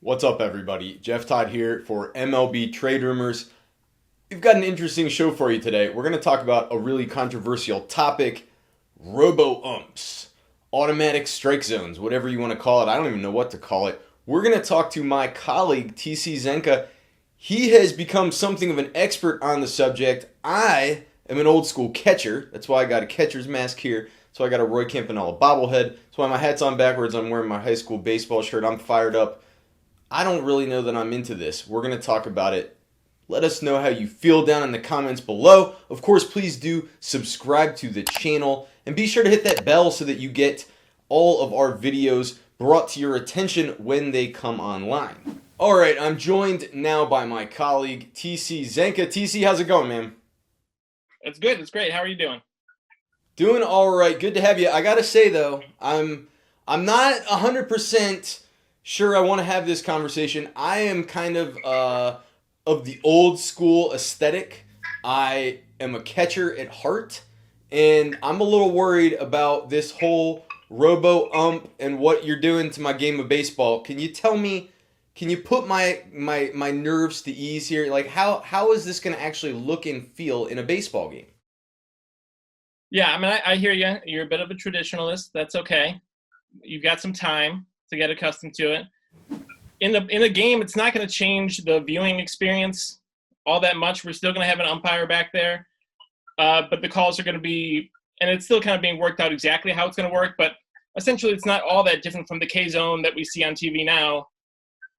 What's up, everybody? Jeff Todd here for MLB Trade Rumors. We've got an interesting show for you today. We're going to talk about a really controversial topic, Robo Umps, automatic strike zones, whatever you want to call it. I don't even know what to call it. We're going to talk to my colleague, TC Zencka. He has become something of an expert on the subject. I am an old school catcher. That's why I got a catcher's mask here. So I got a Roy Campanella bobblehead. That's why my hat's on backwards. I'm wearing my high school baseball shirt. I'm fired up. I don't really know that I'm into this. We're going to talk about it. Let us know how you feel down in the comments below. Of course, please do subscribe to the channel and be sure to hit that bell so that you get all of our videos brought to your attention when they come online. All right, I'm joined now by my colleague, TC Zencka. TC, how's it going, man? It's good. It's great. How are you doing? Doing all right. Good to have you. I got to say, though, I'm not 100% sure I want to have this conversation. I am kind of the old school aesthetic. I am a catcher at heart, and I'm a little worried about this whole Robo Ump and what you're doing to my game of baseball. Can you tell me, can you put my nerves to ease here? Like, how is this going to actually look and feel in a baseball game? Yeah, I mean, I hear you. You're a bit of a traditionalist. That's okay. You've got some time to get accustomed to it. In a game, it's not going to change the viewing experience all that much. We're still going to have an umpire back there, but the calls are going to be, and it's still kind of being worked out exactly how it's going to work. But essentially, it's not all that different from the K zone that we see on TV now.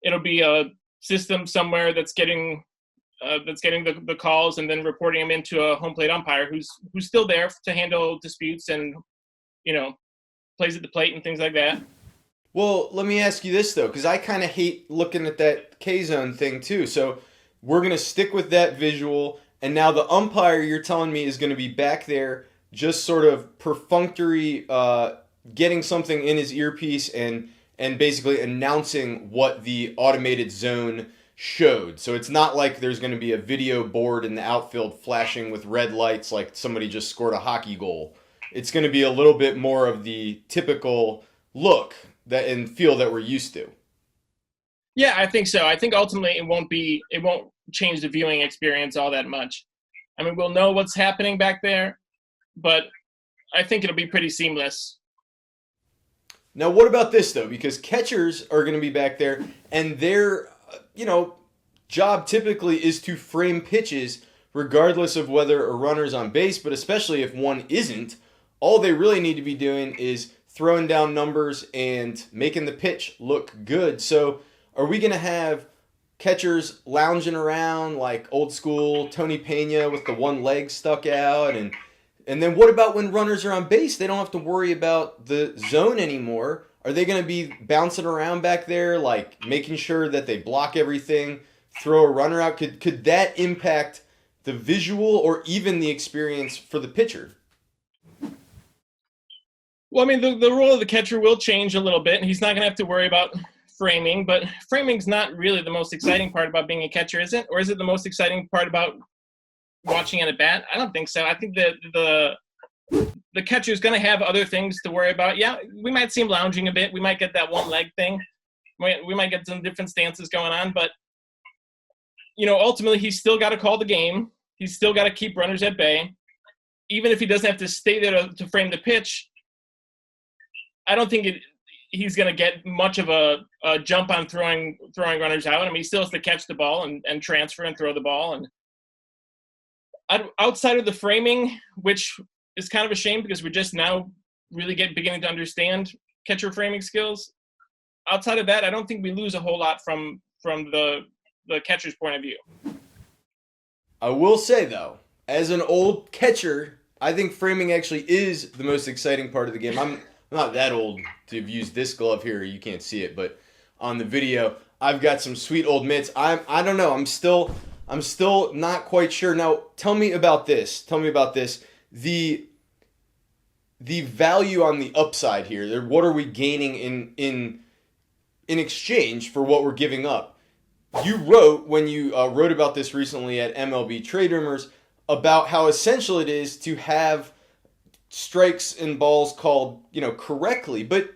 It'll be a system somewhere that's getting the calls and then reporting them into a home plate umpire who's still there to handle disputes and, plays at the plate and things like that. Well, let me ask you this, though, because I kind of hate looking at that K-zone thing, too. So we're going to stick with that visual, and now the umpire, you're telling me, is going to be back there just sort of perfunctory, getting something in his earpiece and basically announcing what the automated zone showed. So it's not like there's going to be a video board in the outfield flashing with red lights like somebody just scored a hockey goal. It's going to be a little bit more of the typical look that and feel that we're used to. Yeah, I think so. I think ultimately it won't change the viewing experience all that much. I mean, we'll know what's happening back there, but I think it'll be pretty seamless. Now, what about this, though? Because catchers are going to be back there, and their job typically is to frame pitches regardless of whether a runner's on base, but especially if one isn't. All they really need to be doing is throwing down numbers and making the pitch look good. So are we going to have catchers lounging around like old school Tony Pena with the one leg stuck out? And then what about when runners are on base? They don't have to worry about the zone anymore. Are they going to be bouncing around back there, like making sure that they block everything, throw a runner out? Could that impact the visual or even the experience for the pitcher? Well, I mean, the role of the catcher will change a little bit, and he's not going to have to worry about framing, but framing's not really the most exciting part about being a catcher, is it? Or is it the most exciting part about watching at a bat? I don't think so. I think that the catcher is going to have other things to worry about. Yeah, we might see him lounging a bit. We might get that one leg thing. We might get some different stances going on, but ultimately he's still got to call the game. He's still got to keep runners at bay. Even if he doesn't have to stay there to frame the pitch, I don't think he's going to get much of a jump on throwing runners out. I mean, he still has to catch the ball and transfer and throw the ball. And outside of the framing, which is kind of a shame because we're just now really beginning to understand catcher framing skills. Outside of that, I don't think we lose a whole lot from the catcher's point of view. I will say, though, as an old catcher, I think framing actually is the most exciting part of the game. I'm not that old to have used this glove here. You can't see it, but on the video, I've got some sweet old mitts. I don't know. I'm still not quite sure. Now, tell me about this. The value on the upside here. What are we gaining in exchange for what we're giving up? You wrote, when you wrote about this recently at MLB Trade Rumors, about how essential it is to have strikes and balls called, correctly. But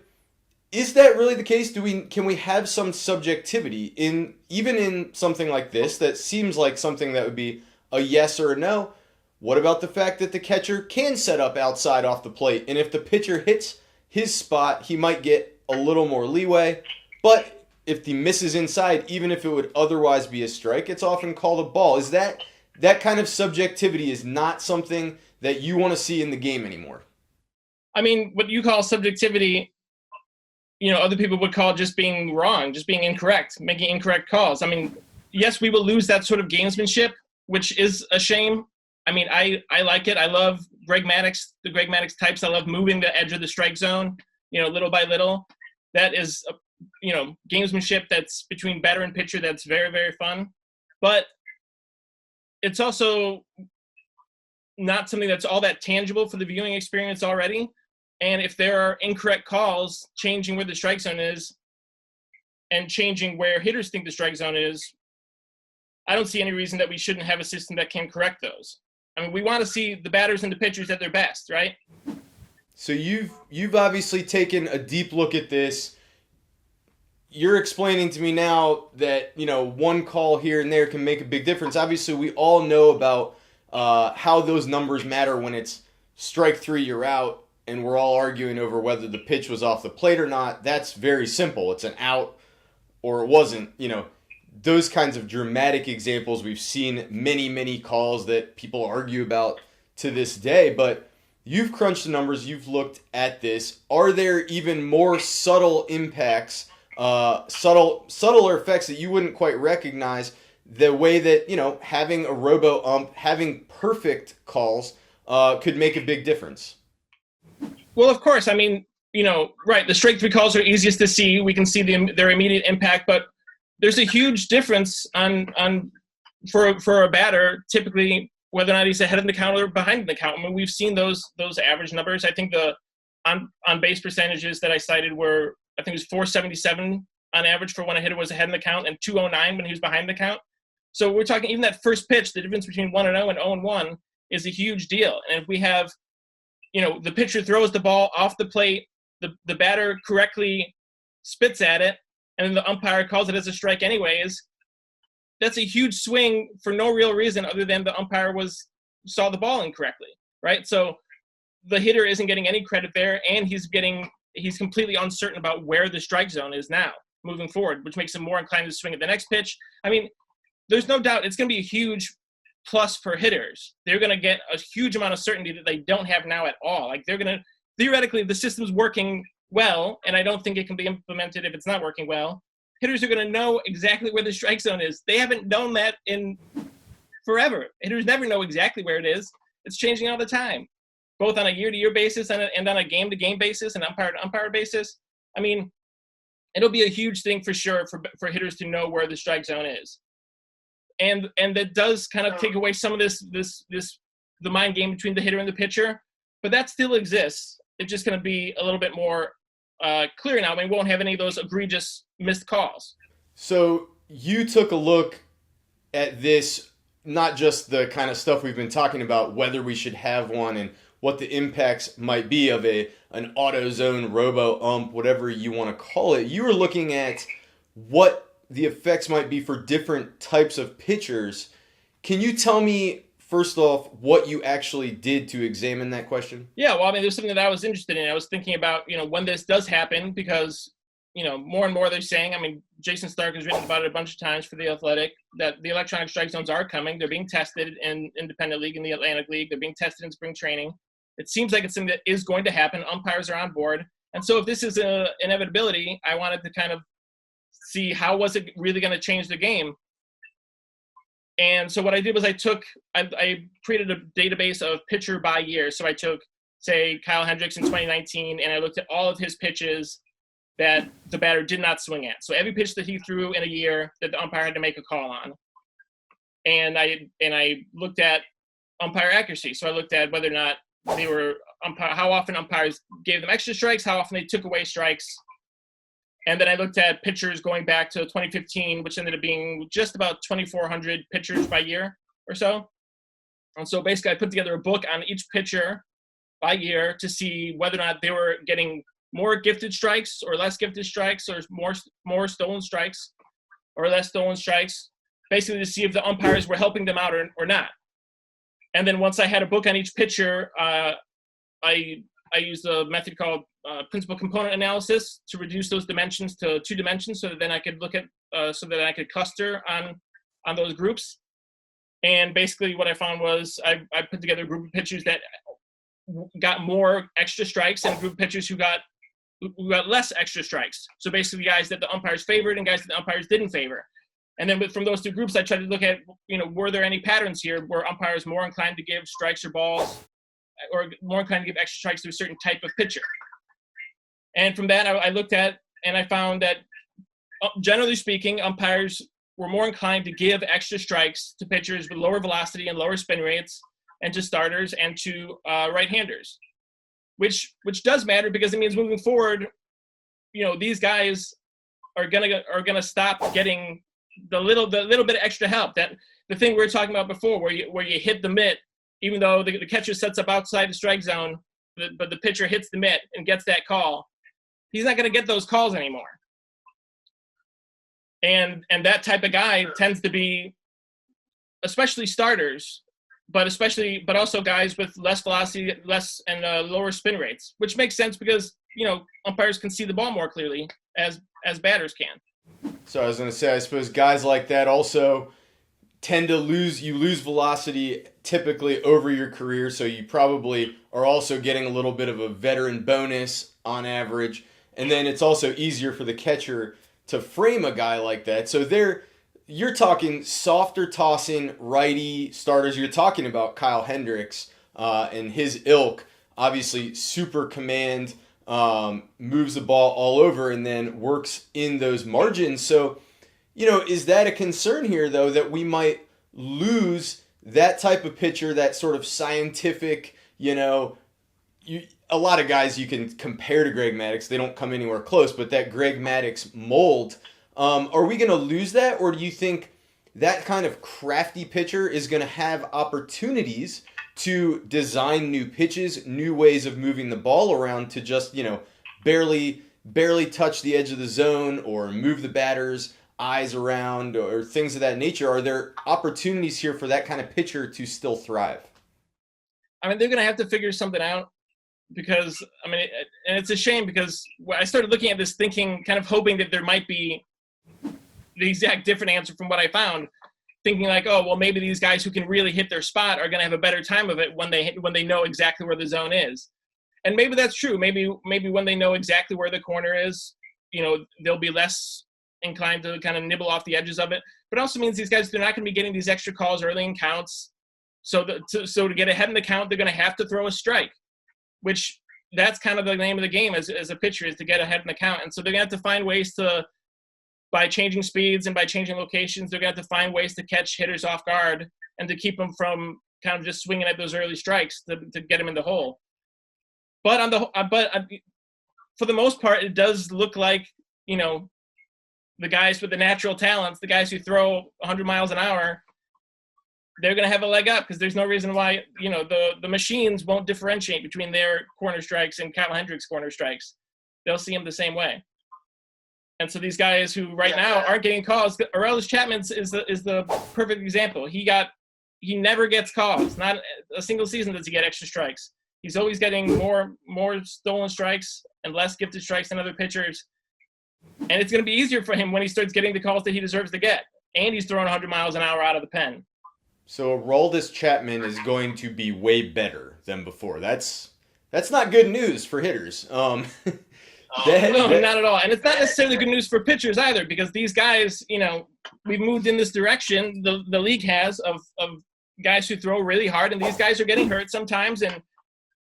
Is that really the case? Can we have some subjectivity even in something like this that seems like something that would be a yes or a no? What about the fact that the catcher can set up outside off the plate, and if the pitcher hits his spot, he might get a little more leeway, but if he misses inside, even if it would otherwise be a strike, it's often called a ball. Is that kind of subjectivity is not something that you want to see in the game anymore? I mean, what you call subjectivity, other people would call just being wrong, just being incorrect, making incorrect calls. I mean, yes, we will lose that sort of gamesmanship, which is a shame. I mean, I like it. I love the Greg Maddux types. I love moving the edge of the strike zone, little by little. That is, gamesmanship that's between batter and pitcher. That's very, very fun. But it's also not something that's all that tangible for the viewing experience already. And if there are incorrect calls, changing where the strike zone is and changing where hitters think the strike zone is, I don't see any reason that we shouldn't have a system that can correct those. I mean, we want to see the batters and the pitchers at their best, right? So you've obviously taken a deep look at this. You're explaining to me now that, one call here and there can make a big difference. Obviously, we all know about how those numbers matter when it's strike three, you're out, and we're all arguing over whether the pitch was off the plate or not. That's very simple. It's an out or it wasn't. Those kinds of dramatic examples, we've seen many, many calls that people argue about to this day, but you've crunched the numbers, you've looked at this. Are there even more subtle impacts, subtler effects that you wouldn't quite recognize, the way that, having a robo ump, having perfect calls could make a big difference? Well, of course. I mean, right, the strike three calls are easiest to see. We can see their immediate impact, but there's a huge difference for a batter, typically, whether or not he's ahead of the count or behind the count. I mean, we've seen those average numbers. I think the on base percentages that I cited were, I think it was 477 on average for when a hitter was ahead in the count and 209 when he was behind the count. So we're talking even that first pitch, the difference between 1-0 and 0-1 is a huge deal. And if we have, the pitcher throws the ball off the plate, the batter correctly spits at it, and then the umpire calls it as a strike anyways, that's a huge swing for no real reason other than the umpire saw the ball incorrectly, right? So the hitter isn't getting any credit there, and he's completely uncertain about where the strike zone is now moving forward, which makes him more inclined to swing at the next pitch. I mean, there's no doubt it's going to be a huge plus for hitters. They're going to get a huge amount of certainty that they don't have now at all. Like, they're going to, theoretically, if the system's working well, and I don't think it can be implemented if it's not working well, hitters are going to know exactly where the strike zone is. They haven't known that in forever. Hitters never know exactly where it is. It's changing all the time, both on a year-to-year basis and on a game-to-game basis and umpire-to-umpire basis. I mean, it'll be a huge thing for sure for hitters to know where the strike zone is. And that does kind of take away some of the mind game between the hitter and the pitcher, but that still exists. It's just going to be a little bit more clear now. I mean, we won't have any of those egregious missed calls. So you took a look at this, not just the kind of stuff we've been talking about, whether we should have one and what the impacts might be of an AutoZone, Robo Ump, whatever you want to call it. You were looking at what the effects might be for different types of pitchers. Can you tell me, first off, what you actually did to examine that question? Yeah, well, I mean, there's something that I was interested in. I was thinking about, when this does happen, because, more and more they're saying, I mean, Jason Stark has written about it a bunch of times for The Athletic, that the electronic strike zones are coming. They're being tested in Independent League and the Atlantic League. They're being tested in spring training. It seems like it's something that is going to happen. Umpires are on board. And so if this is an inevitability, I wanted to kind of see how was it really going to change the game. And so what I did was I created a database of pitcher by year. So I took, say, Kyle Hendricks in 2019, and I looked at all of his pitches that the batter did not swing at. So every pitch that he threw in a year that the umpire had to make a call on. And I looked at umpire accuracy. So I looked at whether or not they were how often umpires gave them extra strikes, how often they took away strikes. And then I looked at pitchers going back to 2015, which ended up being just about 2,400 pitchers by year or so. And so basically I put together a book on each pitcher by year to see whether or not they were getting more gifted strikes or less gifted strikes, or more stolen strikes or less stolen strikes, basically to see if the umpires were helping them out or not. And then once I had a book on each pitcher, I used a method called principal component analysis to reduce those dimensions to 2 dimensions, so that then I could look at so that I could cluster on those groups. And basically what I found was I put together a group of pitchers that got more extra strikes and a group of pitchers who got less extra strikes. So basically guys that the umpires favored and guys that the umpires didn't favor. And then from those 2 groups, I tried to look at, were there any patterns here? Were umpires more inclined to give strikes or balls, or more inclined to give extra strikes to a certain type of pitcher? And from that, I looked at, and I found that generally speaking, umpires were more inclined to give extra strikes to pitchers with lower velocity and lower spin rates, and to starters and to right-handers, which does matter, because it means moving forward, these guys are gonna stop getting the little bit of extra help. That the thing we were talking about before, where you hit the mitt, even though the catcher sets up outside the strike zone, but the pitcher hits the mitt and gets that call, he's not going to get those calls anymore. And that type of guy tends to be, especially starters, but also guys with less velocity, less and lower spin rates, which makes sense because umpires can see the ball more clearly as batters can. So I was going to say, I suppose guys like that also tend to lose velocity typically over your career, so you probably are also getting a little bit of a veteran bonus on average. And then it's also easier for the catcher to frame a guy like that. So you're talking softer tossing righty starters. You're talking about Kyle Hendricks and his ilk, obviously super command, moves the ball all over and then works in those margins. So, is that a concern here, though, that we might lose that type of pitcher, that sort of scientific, a lot of guys you can compare to Greg Maddux. They don't come anywhere close, but that Greg Maddux mold, are we going to lose that? Or do you think that kind of crafty pitcher is going to have opportunities to design new pitches, new ways of moving the ball around to just, barely touch the edge of the zone or move the batter's eyes around or things of that nature? Are there opportunities here for that kind of pitcher to still thrive? I mean, they're going to have to figure something out, because, and it's a shame, because I started looking at this thinking, kind of hoping that there might be the exact different answer from what I found, thinking like, oh, well, maybe these guys who can really hit their spot are going to have a better time of it when they know exactly where the zone is. And maybe that's true. Maybe when they know exactly where the corner is, they'll be less inclined to kind of nibble off the edges of it. But it also means these guys, they're not going to be getting these extra calls early in counts. So to get ahead in the count, they're going to have to throw a strike, which that's kind of the name of the game as a pitcher, is to get ahead in the count. And so they're going to have to find ways to, by changing speeds and by changing locations, they're going to have to find ways to catch hitters off guard and to keep them from kind of just swinging at those early strikes to get them in the hole. But for the most part, it does look like, the guys with the natural talents, the guys who throw 100 miles an hour, they're going to have a leg up, because there's no reason why, the machines won't differentiate between their corner strikes and Kyle Hendricks' corner strikes. They'll see them the same way. And so these guys who now aren't getting calls, Aroldis Chapman is the perfect example. He never gets calls. Not a single season does he get extra strikes. He's always getting more stolen strikes and less gifted strikes than other pitchers. And it's going to be easier for him when he starts getting the calls that he deserves to get. And he's throwing 100 miles an hour out of the pen. So Aroldis Chapman is going to be way better than before. That's not good news for hitters. No, not at all. And it's not necessarily good news for pitchers either, because these guys, we've moved in this direction. The league has of guys who throw really hard, and these guys are getting hurt sometimes, and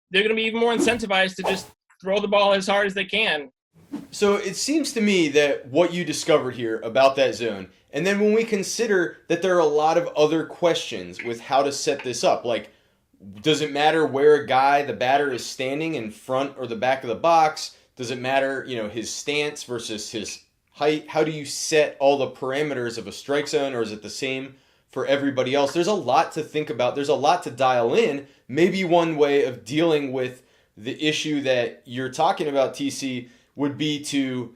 they're going to be even more incentivized to just throw the ball as hard as they can. So it seems to me that what you discovered here about that zone, and then when we consider that there are a lot of other questions with how to set this up, like, does it matter where the batter is standing, in front or the back of the box? Does it matter, his stance versus his height? How do you set all the parameters of a strike zone, or is it the same for everybody else? There's a lot to think about. There's a lot to dial in. Maybe one way of dealing with the issue that you're talking about, TC, would be to,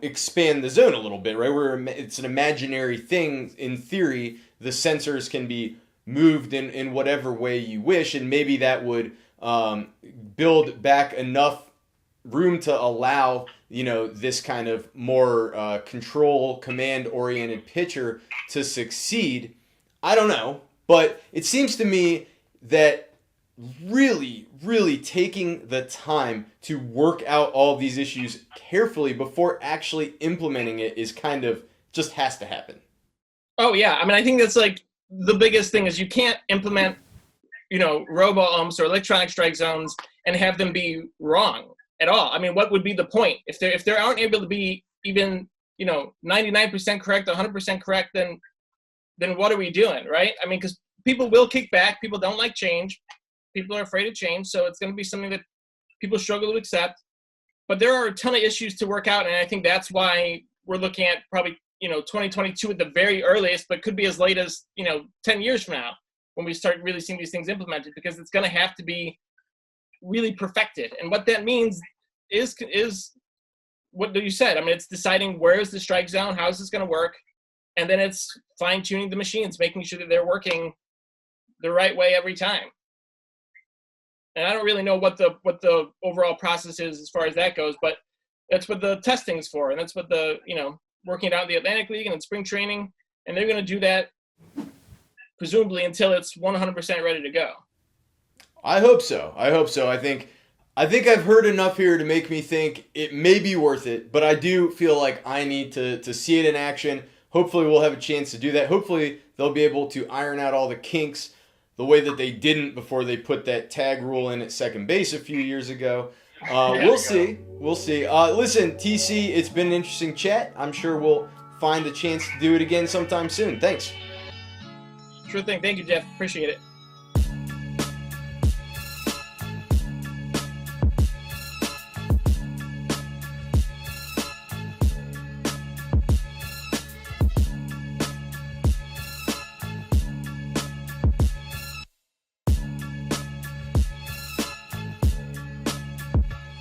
expand the zone a little bit, right? Where it's an imaginary thing. In theory, the sensors can be moved in whatever way you wish, and maybe that would build back enough room to allow, this kind of more control, command-oriented pitcher to succeed. I don't know, but it seems to me that really, really taking the time to work out all of these issues carefully before actually implementing it is kind of just has to happen. Oh, yeah. I mean, I think that's like the biggest thing is you can't implement, robo umps or electronic strike zones and have them be wrong at all. I mean, what would be the point? If they aren't able to be even, 99% correct, 100% correct, then what are we doing, right? I mean, because people will kick back. People don't like change. People are afraid of change, so it's going to be something that people struggle to accept. But there are a ton of issues to work out, and I think that's why we're looking at probably, 2022 at the very earliest, but could be as late as, 10 years from now when we start really seeing these things implemented, because it's going to have to be really perfected. And what that means is what you said. I mean, it's deciding where is the strike zone, how is this going to work, and then it's fine-tuning the machines, making sure that they're working the right way every time. And I don't really know what the overall process is as far as that goes, but that's what the testing is for, and that's what the working it out in the Atlantic League and in spring training, and they're going to do that presumably until it's 100% ready to go. I hope so. I think I've heard enough here to make me think it may be worth it, but I do feel like I need to see it in action. Hopefully we'll have a chance to do that. Hopefully they'll be able to iron out all the kinks the way that they didn't before they put that tag rule in at second base a few years ago. We'll see. Listen, TC, it's been an interesting chat. I'm sure we'll find a chance to do it again sometime soon. Thanks. Sure thing. Thank you, Jeff. Appreciate it.